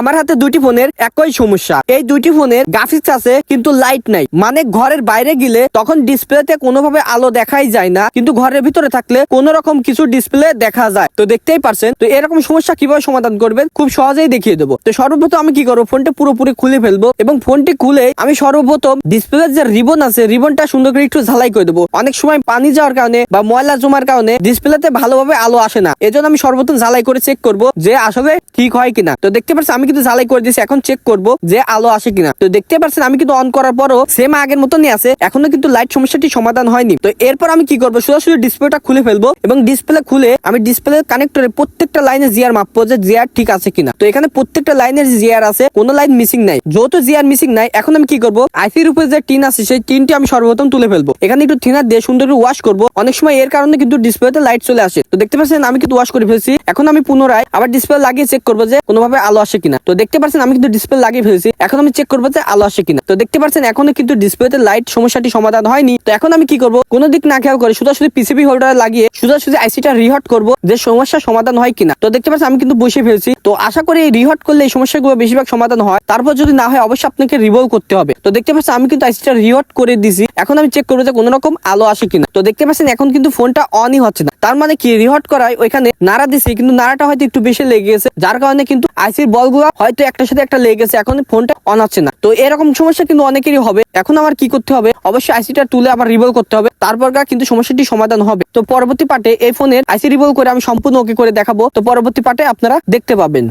আমার হাতে দুইটি ফোনের একই সমস্যা। এই দুইটি ফোনের গ্রাফিক্স আছে কিন্তু লাইট নাই, মানে ঘরের বাইরে গেলে তখন ডিসপ্লেতে কোনোভাবে আলো দেখাই যায় না, কিন্তু ঘরের ভিতরে থাকলে কোন রকম কিছু ডিসপ্লে দেখা যায়। তো দেখতেই পারছেন। তো এরকম সমস্যা কিভাবে সমাধান করবেন খুব সহজেই দেখিয়ে দেবো। তো সর্বপ্রথম আমি কি করবো, ফোনটা পুরোপুরি খুলে ফেলবো এবং ফোনটি খুলে আমি সর্বপ্রথম ডিসপ্লের যে রিবন আছে রিবনটা সুন্দর করে একটু ঝালাই করে দেবো। অনেক সময় পানি যাওয়ার কারণে বা ময়লা জমার কারণে ডিসপ্লেতে ভালোভাবে আলো আসে না, এজন্য আমি সর্বপ্রথম ঝালাই করে চেক করবো যে আসলে ঠিক হয় কিনা। তো দেখতে পাচ্ছেন আমি কিন্তু ঝালাই করে দিয়েছি, এখন চেক করবো যে আলো আসে কিনা। তো দেখতে পাচ্ছেন আমি কিন্তু অন করার পরও সেম আগের মতনই আছে, এখনো কিন্তু লাইট সমস্যাটি সমাধান হয়নি। তো এরপর আমি কি করবো, সোজাসুজি ডিসপ্লেটা খুলে ফেলবো এবং ডিসপ্লে খুলে আমি ডিসপ্লে কানেক্টরে প্রত্যেকটা লাইনে জিআর মাপবো যে জিআর ঠিক আছে কিনা। তো এখানে প্রত্যেকটা লাইনের জিআর আছে, কোনো লাইন মিসিং নাই। যেহেতু জিআর মিসিং নাই, এখন আমি কি করবো, আইসির উপরে যে টিন আছে সেই টিনটি আমি সর্বপ্রথম তুলে ফেলবো। এখানে একটু থিনার দিয়ে সুন্দর করে ওয়াশ করবো। অনেক সময় এর কারণে কিন্তু ডিসপ্লেতে লাইট চলে আসে। তো দেখতে পাচ্ছেন আমি কিন্তু ওয়াশ করে ফেলছি। এখন আমি পুনরায় আবার ডিসপ্লে লাগিয়ে চেক করবো যে কোনোভাবে আলো আসে কিনা। তো দেখতে পাচ্ছেন আমি কিন্তু ডিসপ্লে লাগিয়ে ফেলছি, এখন আমি চেক করবো যে আলো আসে কিনা। তো দেখতে পাচ্ছেন এখনো কিন্তু ডিসপ্লেতে লাইট সমস্যাটি সমাধান হয়নি। তো এখন আমি কি করবো, কোনো দিক না খেয়াল করে সোজাসুজি পিসিবি হোল্ডারে লাগিয়ে সোজাসুজি আইসিটা রিহট করবো যে সমস্যা সমাধান হয় কিনা। তো দেখতে পাচ্ছেন আমি কিন্তু বসে ফেলছি। তো আশা করি এই রিহট করলে এই সমস্যাগুলো বেশিরভাগ সমাধান হয়। তারপর যদি না হয় অবশ্যই আপনাকে রিভলভ করতে হবে। তো দেখতে পাচ্ছেন আমি কিন্তু আইসিটা রিহট করে দিছি, এখন আমি চেক করবো যে কোনো রকম আলো আসে কিনা। তো দেখতে পাচ্ছেন এখন কিন্তু ফোনটা অনই হচ্ছে না, তার মানে কি রিহট করায় ওইখানে নাড়া দিছি কিন্তু নাড়াটা হয়তো একটু বেশি লেগে গেছে, যার কারণে কিন্তু আইসির বলগুলো হয়তো একটার সাথে একটা লেগে গেছে, এখন ফোনটা অন হচ্ছে না। তো এরকম সমস্যা কিন্তু অনেকেরই হবে। এখন আমার কি করতে হবে, অবশ্যই আইসিটা তুলে আবার রিভলভ করতে হবে, তারপর কিন্তু সমস্যাটি সমাধান হবে। তো পরবর্তী পার্টে এই ফোনের আইসি রিভলভ করে আমি সম্পূর্ণ ওকে করে দেখাবো। তো পরবর্তী পার্টে আপনারা দেখতে পাবেন।